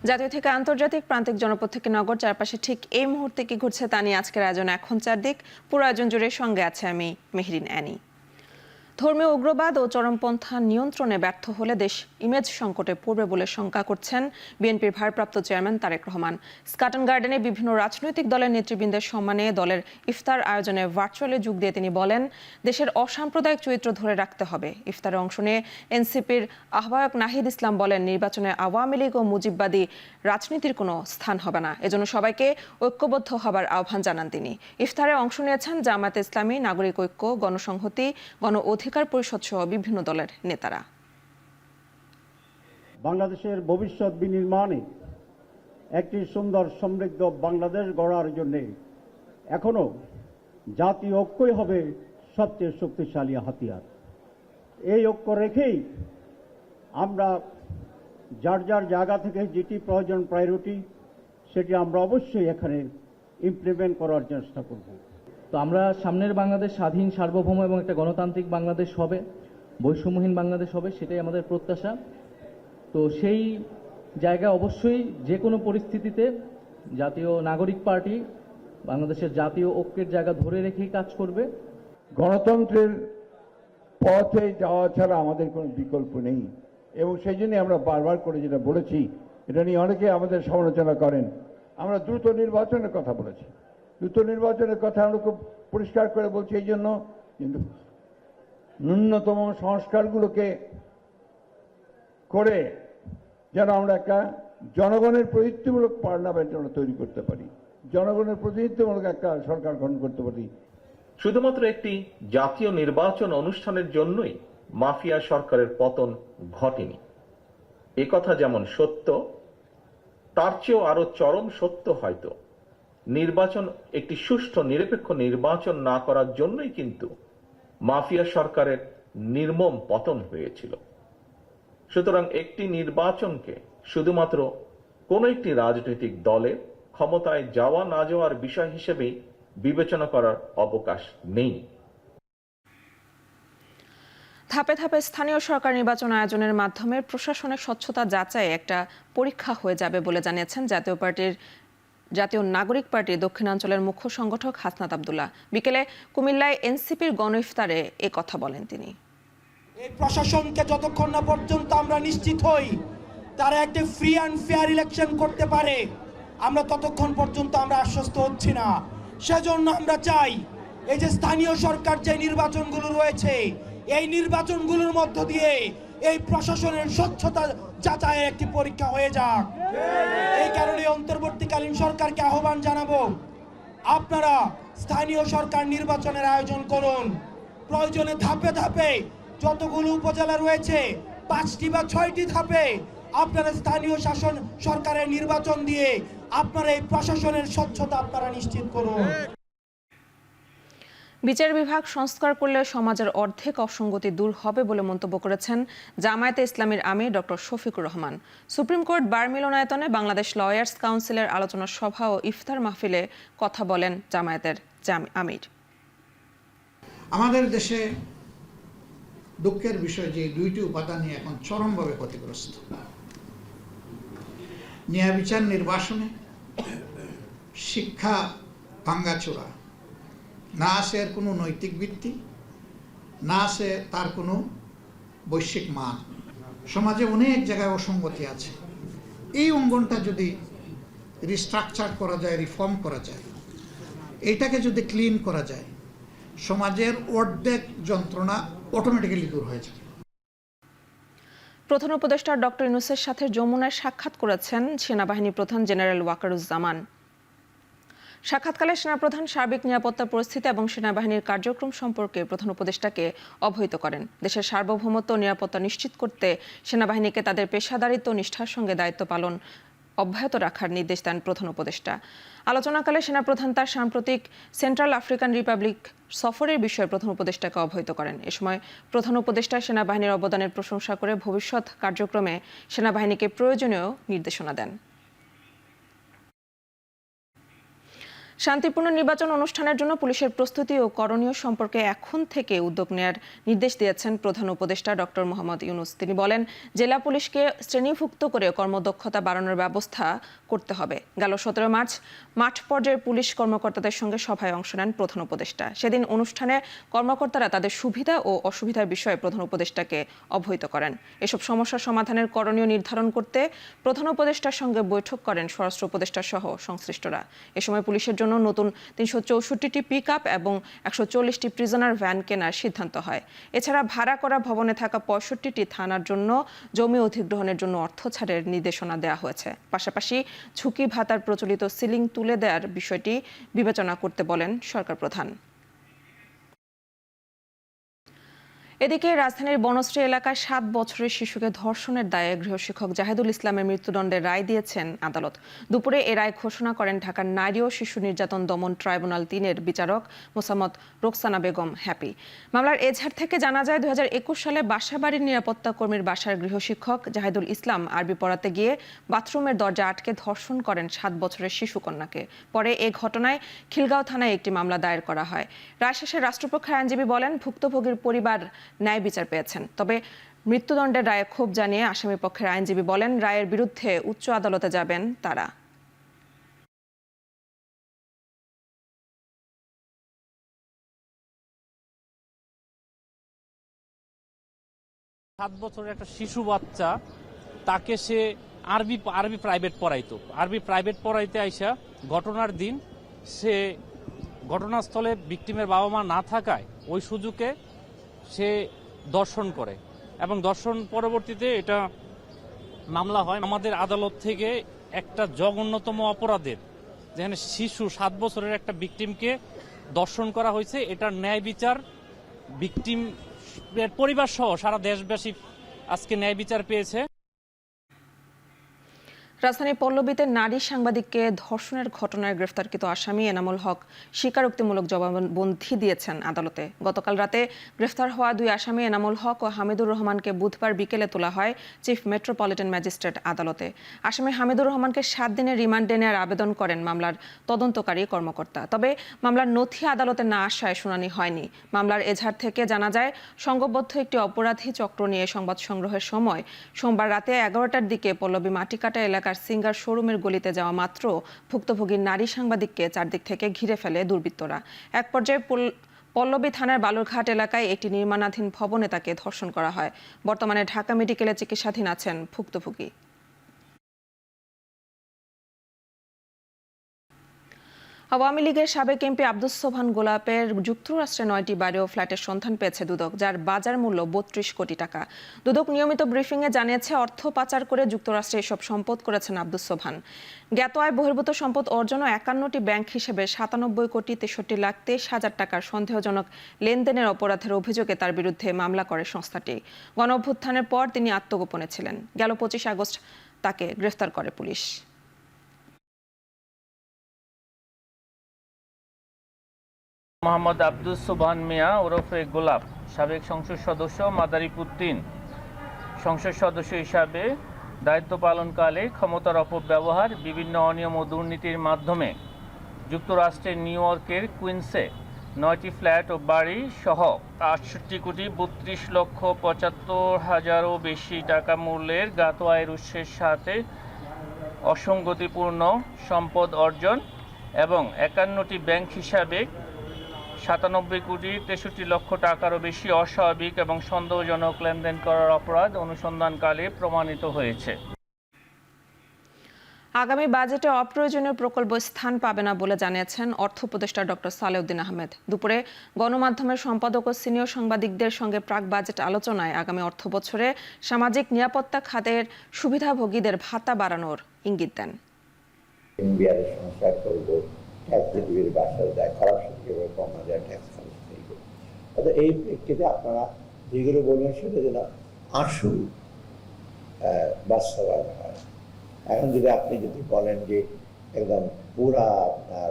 জাতীয় থেকে আন্তর্জাতিক, প্রান্তিক জনপদ থেকে নগর, চারপাশে ঠিক এই মুহূর্তে কি ঘটছে তা নিয়ে আজকের আয়োজন এখন চারদিক। পুরো আয়োজন জুড়ে সঙ্গে আছে আমি মেহরিন অ্যানি। ধর্মীয় উগ্রবাদ ও চরমপন্থা নিয়ন্ত্রণে ব্যর্থ হলে দেশ ইমেজ সংকটে পড়বে বলে শঙ্কা করছেন বিএনপির ভারপ্রাপ্ত চেয়ারম্যান তারেক রহমান। স্কটন গার্ডেনে বিভিন্ন রাজনৈতিক দলের নেতৃবৃন্দের সম্মানে দলের ইফতার আয়োজনে ভার্চুয়ালি যোগ দিয়ে তিনি বলেন, দেশের অসাম্প্রদায়িক চরিত্র ধরে রাখতে হবে। ইফতারে অংশ নিয়ে এনসিপির আহ্বায়ক নাহিদ ইসলাম বলেন, নির্বাচনে আওয়ামী লীগ ও মুজিববাদী রাজনীতির কোনো স্থান হবে না, এজন্য সবাইকে ঐক্যবদ্ধ হবার আহ্বান জানান তিনি। ইফতারে অংশ নিয়েছেন জামায়াতে ইসলামী, নাগরিক ঐক্য, গণসংহতি, গণ অধিকার পরিষদ সহ বিভিন্ন দলের নেতারা। বাংলাদেশের ভবিষ্যৎ বিনির্মাণে একটি সুন্দর সমৃদ্ধ বাংলাদেশ গড়ার জন্য এখনো জাতীয় ঐক্যই হবে সবচেয়ে শক্তিশালী হাতিয়ার। এই ঐক্য রেখেই আমরা যার যার জায়গা থেকে যেটি প্রয়োজন প্রায়োরিটি সেটি আমরা অবশ্যই এখানে ইমপ্লিমেন্ট করার চেষ্টা করব। তো আমরা সামনের বাংলাদেশ স্বাধীন, সার্বভৌম এবং একটা গণতান্ত্রিক বাংলাদেশ হবে, বৈষম্যহীন বাংলাদেশ হবে, সেটাই আমাদের প্রত্যাশা। তো সেই জায়গায় অবশ্যই যে কোনো পরিস্থিতিতে জাতীয় নাগরিক পার্টি বাংলাদেশের জাতীয় ঐক্যের জায়গা ধরে রেখেই কাজ করবে। গণতন্ত্রের পথে যাওয়া ছাড়া আমাদের কোনো বিকল্প নেই এবং সেই জন্য আমরা বারবার করে যেটা বলেছি, এটা নিয়ে অনেকে আমাদের সমালোচনা করেন। আমরা দ্রুত নির্বাচনের কথা বলেছি, দ্রুত নির্বাচনের কথা আমরা খুব পরিষ্কার করে বলছি এই জন্য, কিন্তু ন্যূনতম সংস্কারগুলোকে করে যেন আমরা একটা জনগণের প্রতিনিধিত্বমূলক পার্লামেন্ট আমরা তৈরি করতে পারি, জনগণের প্রতিনিধিত্বমূলক একটা সরকার গঠন করতে পারি। শুধুমাত্র একটি জাতীয় নির্বাচন অনুষ্ঠানের জন্যই মাফিয়া সরকারের পতন ঘটেনি, এ কথা যেমন সত্য, তার চেয়েও আরো চরম সত্য হয়তো নির্বাচন একটি সুষ্ঠু নিরপেক্ষ নির্বাচন না করার জন্যই কিন্তু মাফিয়া সরকারের নির্মম পতন হয়েছিল। সুতরাং একটি নির্বাচনকে শুধুমাত্র কোনো একটি রাজনৈতিক দলের ক্ষমতায় যাওয়া না যাওয়ার বিষয় হিসেবেই বিবেচনা করার অবকাশ নেই। ধাপে ধাপে স্থানীয় সরকার নির্বাচন আয়োজনের মাধ্যমে প্রশাসনের স্বচ্ছতা যাচাই একটা পরীক্ষা হয়ে যাবে বলে জানিয়েছেন জাতীয় নাগরিক পার্টির দক্ষিণাঞ্চলের মুখ্য সংগঠক হাসনাত আব্দুল্লাহ। বিকেলে কুমিল্লায় এনসিপির গণ ইফতারে এ কথা বলেন তিনি। এই প্রশাসনকে যতক্ষণ না পর্যন্ত আমরা নিশ্চিত হই তারা একটা ফ্রি অ্যান্ড ফেয়ার ইলেকশন করতে পারে, আমরা ততক্ষণ পর্যন্ত আমরা আশ্বস্ত হচ্ছি না। সেজন্য আমরা চাই এই যে স্থানীয় সরকার যে নির্বাচনগুলো রয়েছে, এই নির্বাচনগুলোর মধ্য দিয়ে এই প্রশাসনের স্বচ্ছতা যাচাইয়ের একটি পরীক্ষা হয়ে যাক। এই কারণে অন্তর্বর্তীকালীন সরকারকে আহ্বান জানাবো, আপনারা স্থানীয় সরকার নির্বাচনের আয়োজন করুন। প্রয়োজনে ধাপে ধাপে যতগুলো উপজেলা রয়েছে 5টি বা 6টি ধাপে আপনারা স্থানীয় শাসন সরকারের নির্বাচন দিয়ে আপনারা এই প্রশাসনের স্বচ্ছতা আপনারা নিশ্চিত করুন। বিচার বিভাগ সংস্কার করলে সমাজের অর্ধেক অসঙ্গতি দূর হবে বলে মন্তব্য করেছেন জামায়াতে ইসলামীর আমির doctor Shafiqur Rahman. Supreme court bar মিলনায়তনে বাংলাদেশ লয়ার্স কাউন্সিলের আলোচনা সভা ও ইফতার মাহফিলে কথা বলেন জামায়াতের আমির। আমাদের দেশে দুঃখের বিষয় যে দুইটি উপাদানই এখন চরমভাবে ক্ষতিগ্রস্ত। ন্যায় বিচার নির্বাসনে শিক্ষা ভাঙ্গাচোরা, না আছে এর কোনো নৈতিক ভিত্তি, না আছে তার কোনো বৈশ্বিক মান। সমাজে অনেক জায়গায় অসঙ্গতি আছে। এই অঙ্গনটা যদি রিস্ট্রাকচার করা যায়, রিফর্ম করা যায়, এইটাকে যদি ক্লিন করা যায়, সমাজের অর্ধেক যন্ত্রণা অটোমেটিক্যালি দূর হয়ে যাবে। প্রধান উপদেষ্টা ডক্টর ইউনূসের সাথে যমুনায় সাক্ষাৎ করেছেন সেনাবাহিনী প্রধান জেনারেল ওয়াকারুজ্জামান। সাক্ষাৎকালে সেনাপ্রধান সার্বিক নিরাপত্তা পরিস্থিতি এবং সেনাবাহিনীর কার্যক্রম সম্পর্কে প্রধান উপদেষ্টাকে অবহিত করেন। দেশের সার্বভৌমত্ব ও নিরাপত্তা নিশ্চিত করতে সেনাবাহিনীকে তাদের পেশাদারিত্ব ও নিষ্ঠার সঙ্গে দায়িত্ব পালন অব্যাহত রাখার নির্দেশ দেন প্রধান উপদেষ্টা। আলোচনাকালে সেনাপ্রধান তার সাম্প্রতিক সেন্ট্রাল আফ্রিকান রিপাবলিক সফরের বিষয়ে প্রধান উপদেষ্টাকে অবহিত করেন। এ সময় প্রধান উপদেষ্টা সেনাবাহিনীর অবদানের প্রশংসা করে ভবিষ্যৎ কার্যক্রমে সেনাবাহিনীকে প্রয়োজনীয় নির্দেশনা দেন। শান্তিপূর্ণ নির্বাচন অনুষ্ঠানের জন্য পুলিশের প্রস্তুতি ও করণীয় সম্পর্কে এখন থেকে উদ্যোগ নেওয়ার নির্দেশ দিয়েছেন প্রধান উপদেষ্টা ডক্টর মোহাম্মদ ইউনূস। তিনি বলেন, জেলা পুলিশকে শ্রেণীভুক্ত করে কর্মদক্ষতা বাড়ানোর ব্যবস্থা করতে হবে। গেল 17 মার্চ মাঠ পর্যায়ের পুলিশ কর্মকর্তাদের সঙ্গে সভায় অংশ নেন প্রধান উপদেষ্টা। সেদিন অনুষ্ঠানে কর্মকর্তারা তাদের সুবিধা ও অসুবিধার বিষয়ে প্রধান উপদেষ্টাকে অবহিত করেন। এসব সমস্যা সমাধানের করণীয় নির্ধারণ করতে প্রধান উপদেষ্টার সঙ্গে বৈঠক করেন স্বরাষ্ট্র উপদেষ্টা সহ সংশ্লিষ্টরা। এ সময় পুলিশের জন্য নতুন 364টি পিকআপ এবং 140টি প্রিজনার ভ্যান কেনার সিদ্ধান্ত হয়। এছাড়া ভাড়া করা ভবনে থাকা 65টি থানার জন্য জমি অধিগ্রহণের জন্য অর্থ ছাড়ের নির্দেশনা দেওয়া হয়েছে। পাশাপাশি ঝুঁকি ভাতার প্রচলিত সিলিং তুলে দেওয়ার বিষয়টি বিবেচনা করতে বলেন সরকার প্রধান। এদিকে রাজধানীর বনশ্রী এলাকায় 7 বছরের শিশুকে ধর্ষণের দায়ে গৃহশিক্ষক জাহিদুল ইসলামের মৃত্যুদণ্ডের রায় দিয়েছেন আদালত। দুপুরে এ রায় ঘোষণা করেন ঢাকার নারী ও শিশু নির্যাতন দমন ট্রাইব্যুনাল 3-এর বিচারক মোসাম্মদ রোকসানা বেগম হ্যাপি। মামলার এজাহার থেকে জানা যায়, 2021 সালে বাসাবাড়ির নিরাপত্তা কর্মীর বাসার গৃহশিক্ষক জাহিদুল ইসলাম আরবি পড়াতে গিয়ে বাথরুমের দরজা আটকে ধর্ষণ করেন 7 বছরের শিশুকন্যাকে। পরে এ ঘটনায় খিলগাঁও থানায় একটি মামলা দায়ের করা হয়। রায় শেষে রাষ্ট্রপক্ষের আইনজীবী বলেন, ভুক্তভোগীর পরিবার ন্যায় বিচার পেয়েছেন। তবে মৃত্যুদণ্ডের রায়ে ক্ষোভ জানিয়ে আসামি পক্ষের আইনজীবী বলেন, রায়ের বিরুদ্ধে উচ্চ আদালতে যাবেন তারা। 7 বছরের একটা শিশু বাচ্চা, তাকে সে আরবি প্রাইভেট পড়াইতো। আরবি প্রাইভেট পড়াইতে আইসা ঘটনার দিন সে ঘটনাস্থলে ভিকটিমের বাবা মা না থাকায় ওই সুযোগে সে দর্শন করে এবং দর্শন পরবর্তীতে এটা মামলা হয়। আমাদের আদালত থেকে একটা জঘন্যতম অপরাধের, যেখানে শিশু 7 বছরের একটা ভিকটিমকে দর্শন করা হয়েছে, এটার ন্যায় বিচার ভিকটিমের পরিবার সহ সারা দেশবাসী আজকে ন্যায় বিচার পেয়েছে। রাজধানীর পল্লবীতে নারী সাংবাদিককে ধর্ষণের ঘটনায় গ্রেফতারকৃত আসামি এনামুল হক স্বীকারোক্তিমূলক জবানবন্দি দিয়েছেন আদালতে। গতকাল রাতে গ্রেফতার হওয়া 2 আসামি এনামুল হক ও হামিদুর রহমানকে বুধবার বিকেলে তোলা হয় চিফ মেট্রোপলিটন ম্যাজিস্ট্রেট আদালতে। আসামি হামিদুর রহমানকে 7 দিনের রিমান্ডে নেওয়ার আবেদন করেন মামলার তদন্তকারী কর্মকর্তা। তবে মামলার নথি আদালতে না আসায় শুনানি হয়নি। মামলার এজাহার থেকে জানা যায়, সংঘবদ্ধ একটি অপরাধী চক্র নিয়ে সংবাদ সংগ্রহের সময় সোমবার রাতে 11টার দিকে পল্লবী মাটিকাটা এলাকার সিঙ্গার শোরুমের গলিতে যাওয়া মাত্র ভুক্তভোগী নারী সাংবাদিককে চারদিক থেকে ঘিরে ফেলে দুর্বৃত্তরা। এক পর্যায়ে পল্লবী থানার বালুরঘাট এলাকায় একটি নির্মাণাধীন ভবনে তাকে ধর্ষণ করা হয়। বর্তমানে ঢাকা মেডিকেলে চিকিৎসাধীন আছেন ভুক্তভোগী। আওয়ামী লীগের সাবেক এমপি আব্দুস সোবহান গোলাপের যুক্তরাষ্ট্রে 9টি বাড়ি ও ফ্ল্যাটের সন্ধান পেয়েছে দুদক, যার বাজার মূল্য 32 কোটি টাকা। দুদক নিয়মিত ব্রিফিংয়ে জানিয়েছে, অর্থ পাচার করে যুক্তরাষ্ট্রে এসব সম্পদ করেছেন আব্দুস সোবহান। জ্ঞাত আয় বহির্ভূত সম্পদ অর্জন ও 51টি ব্যাংক হিসেবে 97 কোটি 63 লাখ 23 হাজার টাকার সন্দেহজনক লেনদেনের অপরাধের অভিযোগে তার বিরুদ্ধে মামলা করে সংস্থাটি। গণঅভ্যুত্থানের পর তিনি আত্মগোপনে ছিলেন। গেল 25 আগস্ট তাকে গ্রেফতার করে পুলিশ। মোহাম্মদ আব্দুস সোবহান মিয়া ওরফে গোলাপ, সাবেক সংসদ সদস্য, মাদারীপুর 3, সংসদ সদস্য হিসাবে দায়িত্ব পালনকালে ক্ষমতার অপব্যবহার, বিভিন্ন অনিয়ম ও দুর্নীতির মাধ্যমে যুক্তরাষ্ট্রের নিউ ইয়র্কের কুইন্সে 9টি ফ্ল্যাট ও বাড়ি সহ 68 কোটি 32 লক্ষ 75 হাজারও বেশি টাকা মূল্যের জ্ঞাত আয়ের উৎসের সাথে অসঙ্গতিপূর্ণ সম্পদ অর্জন এবং 51টি ব্যাংক হিসাবে 97 কোটি 63 লক্ষ টাকারও বেশি অস্বাভাবিক এবং সন্দেহজনক লেনদেন করার অপরাধ অনুসন্ধানকালে প্রমাণিত হয়েছে। আগামী বাজেটে অপ্রয়োজনীয় প্রকল্প স্থান পাবে না বলে জানিয়েছেন অর্থ উপদেষ্টা ডক্টর সালেউদ্দিন আহমেদ। দুপুরে গণমাধ্যমের সম্পাদক ও সিনিয়র সাংবাদিকদের সঙ্গে প্রাক বাজেট আলোচনায় আগামী অর্থ বছরে সামাজিক নিরাপত্তা খাতের সুবিধাভোগীদের ভাতা বাড়ানোর ইঙ্গিত দেন। এই প্রেক্ষিতে আপনারা যেগুলো বলবেন সেটা যেন আসল বাস্তবায়ন হয়। এখন যদি আপনি বলেন যে একদম পুরা আপনার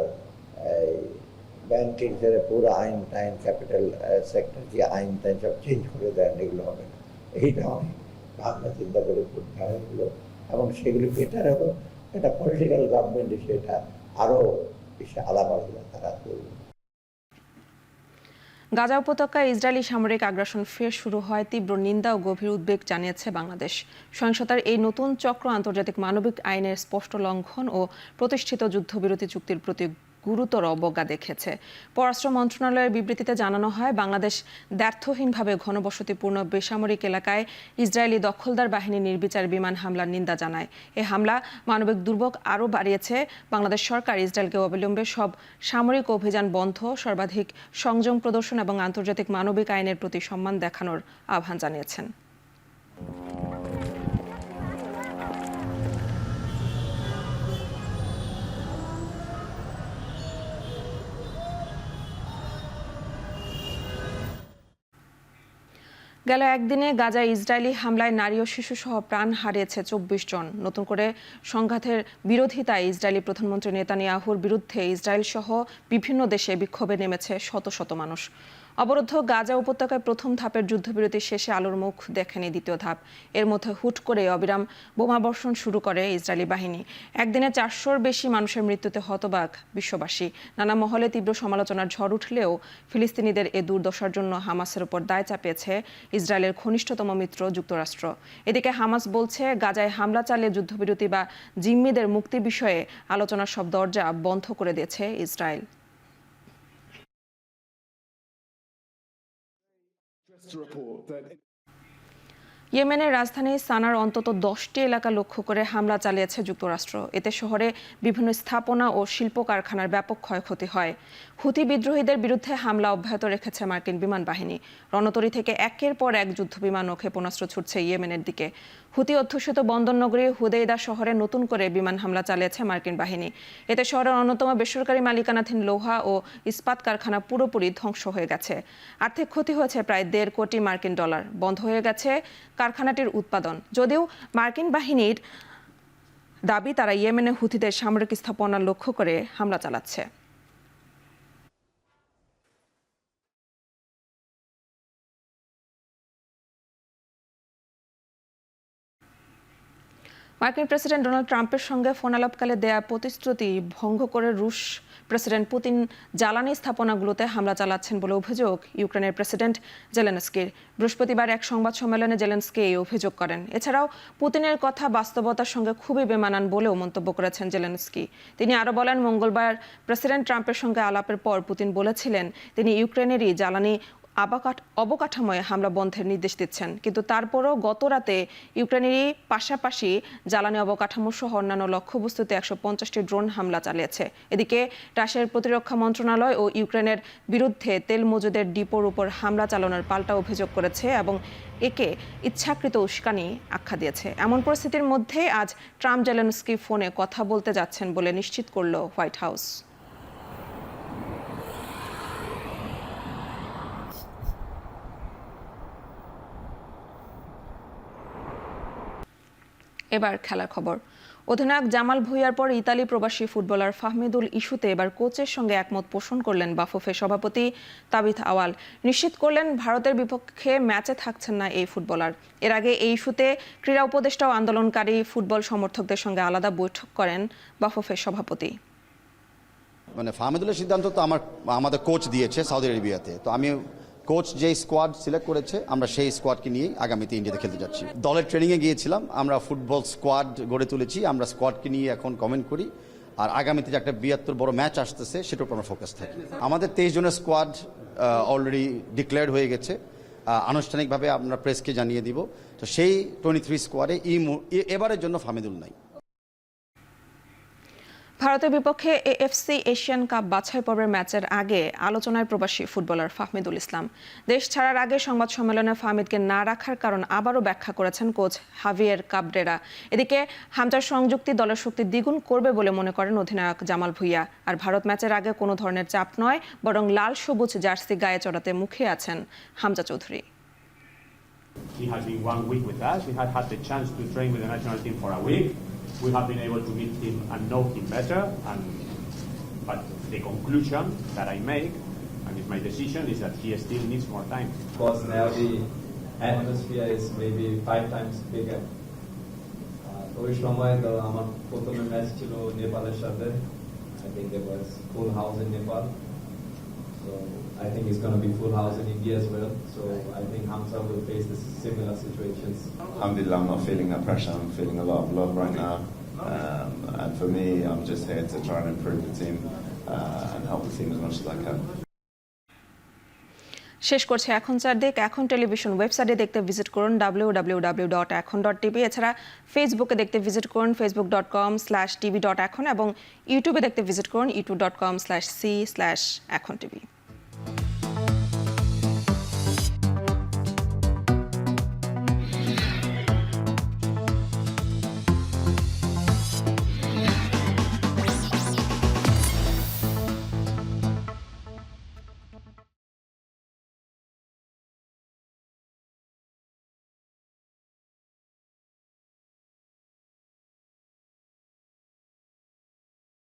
ব্যাংকিং থেকে পুরো আইন টাইন ক্যাপিটাল সেক্টর যে আইন টাইন সব চেঞ্জ করে দেন, এগুলো হবে না। এইটা অনেক ভাবনা চিন্তা করে করতে হয় এগুলো, এবং সেগুলি বেটার হলো এটা পলিটিক্যাল গভর্নমেন্ট সেটা আরও বেশি আলাপ আলোচনা তারা করবে। গাজা উপত্যকায় ইসরায়েলি সামরিক আগ্রাসন ফের শুরু হয় তীব্র নিন্দা ও গভীর উদ্বেগ জানিয়েছে বাংলাদেশ। সহিংসতার এই নতুন চক্র আন্তর্জাতিক মানবিক আইনের স্পষ্ট লঙ্ঘন ও প্রতিষ্ঠিত যুদ্ধবিরতি চুক্তির প্রতি গুরুতর অবজ্ঞা দেখেছে। পররাষ্ট্র মন্ত্রণালয়ের বিবৃতিতে জানানো হয়, বাংলাদেশ দ্ব্যর্থহীনভাবে ঘনবসতিপূর্ণ বেসামরিক এলাকায় ইসরায়েলি দখলদার বাহিনী নির্বিচার বিমান হামলার নিন্দা জানায়। এ হামলা মানবিক দুর্ভোগ আরও বাড়িয়েছে। বাংলাদেশ সরকার ইসরায়েলকে অবিলম্বে সব সামরিক অভিযান বন্ধ, সর্বাধিক সংযম প্রদর্শন এবং আন্তর্জাতিক মানবিক আইনের প্রতি সম্মান দেখানোর আহ্বান জানিয়েছেন। গেল একদিনে গাজায় ইসরায়েলি হামলায় নারী ও শিশুসহ প্রাণ হারিয়েছে 24 জন। নতুন করে সংঘাতের বিরোধিতায় ইসরায়েলি প্রধানমন্ত্রী নেতানিয়াহুর বিরুদ্ধে ইসরায়েল সহ বিভিন্ন দেশে বিক্ষোভে নেমেছে শত শত মানুষ। অবরুদ্ধ গাজা উপত্যকায় প্রথম ধাপের যুদ্ধবিরতি শেষে আলোর মুখ দেখেনি দ্বিতীয় ধাপ। এর মধ্যে হুট করে অবিরাম বোমাবর্ষণ শুরু করে ইসরায়েলি বাহিনী। একদিনে 400-র বেশি মানুষের মৃত্যুতে হতবাক বিশ্ববাসী। নানা মহলে তীব্র সমালোচনার ঝড় উঠলেও ফিলিস্তিনিদের এ দুর্দশার জন্য হামাসের উপর দায় চাপিয়েছে ইসরায়েলের ঘনিষ্ঠতম মিত্র যুক্তরাষ্ট্র। এদিকে হামাস বলছে, গাজায় হামলা চালিয়ে যুদ্ধবিরতি বা জিম্মিদের মুক্তি বিষয়ে আলোচনার সব দরজা বন্ধ করে দিয়েছে ইসরায়েল। ইয়েমেনের রাজধানী সানার অন্তত 10টি এলাকা লক্ষ্য করে হামলা চালিয়েছে যুক্তরাষ্ট্র। এতে শহরে বিভিন্ন স্থাপনা ও শিল্প কারখানার ব্যাপক ক্ষয়ক্ষতি হয়। হুথি বিদ্রোহীদের বিরুদ্ধে হামলা অব্যাহত রেখেছে মার্কিন বিমান বাহিনী। রণতরী থেকে একের পর এক যুদ্ধবিমান ও ক্ষেপণাস্ত্র ছুটছে ইয়েমেনের দিকে। হুথি অধ্যুষিত বন্দরনগরী হুদেইদা শহরে নতুন করে বিমান হামলা চালিয়েছে মার্কিন বাহিনী। এতে শহরের অন্যতম বেসরকারি মালিকানাধীন লোহা ও ইস্পাত কারখানা পুরোপুরি ধ্বংস হয়ে গেছে। আর্থিক ক্ষতি হয়েছে প্রায় $1.5 কোটি মার্কিন ডলার। বন্ধ হয়ে গেছে কারখানাটির উৎপাদন। যদিও মার্কিন বাহিনীর দাবি, তারা ইয়েমেনে হুথিদের সামরিক স্থাপনা লক্ষ্য করে হামলা চালাচ্ছে। মার্কিন প্রেসিডেন্ট ডোনাল্ড ট্রাম্পের সঙ্গে ফোনালাপকালে দেয়া প্রতিশ্রুতি ভঙ্গ করে রুশ প্রেসিডেন্ট পুতিন জ্বালানি স্থাপনাগুলোতে হামলা চালাচ্ছেন বলে অভিযোগ ইউক্রেনের প্রেসিডেন্ট জেলেনস্কির। বৃহস্পতিবার এক সংবাদ সম্মেলনে জেলেনস্কি এই অভিযোগ করেন। এছাড়াও পুতিনের কথা বাস্তবতার সঙ্গে খুবই বেমানান বলেও মন্তব্য করেছেন জেলেনস্কি। তিনি আরও বলেন, মঙ্গলবার প্রেসিডেন্ট ট্রাম্পের সঙ্গে আলাপের পর পুতিন বলেছিলেন তিনি ইউক্রেনেরই জ্বালানি অবকাঠামোয় হামলা বন্ধের নির্দেশ দিচ্ছেন, কিন্তু তারপরও গত রাতে ইউক্রেনেরই পাশাপাশি জ্বালানি অবকাঠামো সহ অন্যান্য লক্ষ্যবস্তুতে 150টি ড্রোন হামলা চালিয়েছে। এদিকে রাশিয়ার প্রতিরক্ষা মন্ত্রণালয় ও ইউক্রেনের বিরুদ্ধে তেল মজুদের ডিপোর উপর হামলা চালানোর পাল্টা অভিযোগ করেছে এবং একে ইচ্ছাকৃত উস্কানি আখ্যা দিয়েছে। এমন পরিস্থিতির মধ্যে আজ ট্রাম্প জেলেনস্কি ফোনে কথা বলতে যাচ্ছেন বলে নিশ্চিত করল হোয়াইট হাউস। এবার খেলার খবর। অধিনায়ক জামাল ভুঁইয়ার পর ইতালি প্রবাসী ফুটবলার ফাহমিদুল ইস্যুতে এবার কোচের সঙ্গে একমত পোষণ করলেন বাফুফে সভাপতি তাবিথ আওয়াল। নিশ্চিত করলেন ভারতের বিপক্ষে ম্যাচে থাকছেন না এই ফুটবলার। এর আগে এই ইস্যুতে ক্রীড়া উপদেষ্টা ও আন্দোলনকারী ফুটবল সমর্থকদের সঙ্গে আলাদা বৈঠক করেন বাফুফে সভাপতি। মানে ফাহমিদুলের সিদ্ধান্ত তো আমাদের কোচ দিয়েছে সৌদি আরবিয়াতে, তো আমি কোচ যে স্কোয়াড সিলেক্ট করেছে আমরা সেই স্কোয়াডকে নিয়েই আগামীতে ইন্ডিয়াতে খেলতে যাচ্ছি। দলের ট্রেনিংয়ে গিয়েছিলাম, আমরা ফুটবল স্কোয়াড গড়ে তুলেছি, আমরা স্কোয়াডকে নিয়ে এখন কমেন্ট করি। আর আগামীতে যে একটা 72 বড় ম্যাচ আসতেছে সেটার উপর আমরা ফোকাস থাকি। আমাদের 23 জনের স্কোয়াড অলরেডি ডিক্লেয়ার্ড হয়ে গেছে, আনুষ্ঠানিকভাবে আমরা প্রেসকে জানিয়ে দিব। তো সেই 23 স্কোয়াডে এবারের জন্য ফাহমিদুল নাই। ভারতের বিপক্ষে এএফসি এশিয়ান কাপ বাছাই পর্বের ম্যাচের আগে আলোচনায় প্রবাসী ফুটবলার ফাহমিদুল ইসলাম। দেশ ছাড়ার আগে সংবাদ সম্মেলনে ফাহমিদকে না রাখার কারণ আবারও ব্যাখ্যা করেছেন কোচ হাভিয়ের কাবরেরা। এদিকে হামজার সংযুক্তি দলের শক্তি দ্বিগুণ করবে বলে মনে করেন অধিনায়ক জামাল ভুঁইয়া। আর ভারত ম্যাচের আগে কোনো ধরনের চাপ নয়, বরং লাল সবুজ জার্সি গায়ে চড়াতে মুখে আছেন Hamza Chowdhury. He has been 1 week with us. We had the chance to train with the national team for a week. We have been able to meet him and know him better. But the conclusion that I make, and it's my decision, is that he still needs more time. Because now the atmosphere is maybe 5 times bigger. ওই সময় তো আমার প্রথম match ছিল নেপালের সাথে, I think there was full house in Nepal. So I think it's going to be full house in India as well. So I think Hamza will face this similar situations. Alhamdulillah, I'm not feeling that pressure. I'm feeling a lot of love right now. And for me, I'm just here to try and improve the team and help the team as much as I can. শেষ করছে এখন চারদিক। এখন television ওয়েবসাইটে দেখতে visit করুন www.ekhon.tv। এছাড়া ফেসবুকে দেখতে ভিজিট করুন facebook.com/tv.ekhon এবং ইউটিউবে দেখতে ভিজিট করুন youtube.com/c/ekhon tv।